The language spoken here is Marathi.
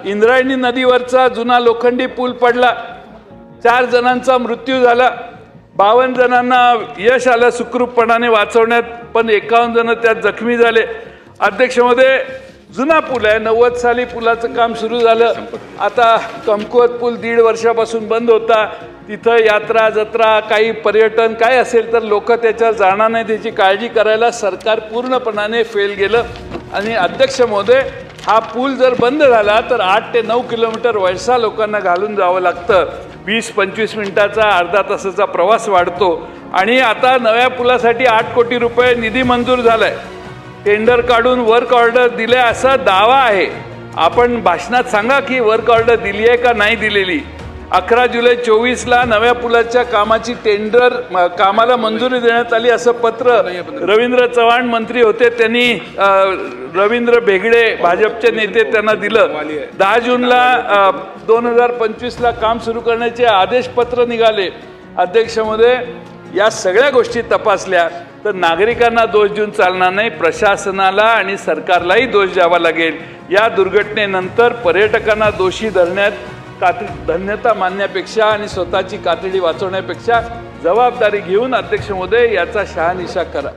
इंद्रायणी नदीवरचा जुना लोखंडी पूल पडला, 4 जणांचा मृत्यू झाला, 52 जणांना यश आलं सुखरूपपणाने वाचवण्यात, पण 51 जण त्यात जखमी झाले। अध्यक्ष महोदय, जुना पूल आहे, 90 साली पुलाचं काम सुरू झालं, आता कमकुवत पूल 1.5 वर्षापासून बंद होता। तिथं यात्रा जत्रा काही पर्यटन काय असेल तर लोक त्याच्यावर जाणार नाही, त्याची काळजी करायला सरकार पूर्णपणाने फेल गेलं। आणि अध्यक्ष महोदय, हा पूल जर बंद झाला तर 8 ते 9 किलोमीटर वळसा लोकांना घालून जावं लागतं, 20-25 मिनिटाचा अर्धा तासाचा प्रवास वाढतो। आणि आता नव्या पुलासाठी 8 कोटी रुपये निधी मंजूर झालाय, टेंडर काढून वर्क ऑर्डर दिले असा दावा आहे। आपण भाषणात सांगा की वर्क ऑर्डर दिली आहे का नाही दिलेली। 11 जुलै 24ला नव्या पुलाच्या कामाची टेंडर कामाला मंजुरी देण्यात आली असं पत्र रवींद्र चव्हाण मंत्री होते त्यांनी रवींद्र भेगडे भाजपचे नेते त्यांना दिलं। 10 जूनला 2025ला काम सुरू करण्याचे आदेश पत्र निघाले। अध्यक्ष महोदय, या सगळ्या गोष्टी तपासल्या तर नागरिकांना दोष देऊन चालणार नाही, प्रशासनाला आणि सरकारलाही दोष द्यावा लागेल। या दुर्घटनेनंतर पर्यटकांना दोषी धरण्यात धन्यता मानण्यापेक्षा आणि स्वतःची कातडी वाचवण्यापेक्षा जबाबदारी घेऊन अध्यक्ष महोदय याचा शहानिशा करा।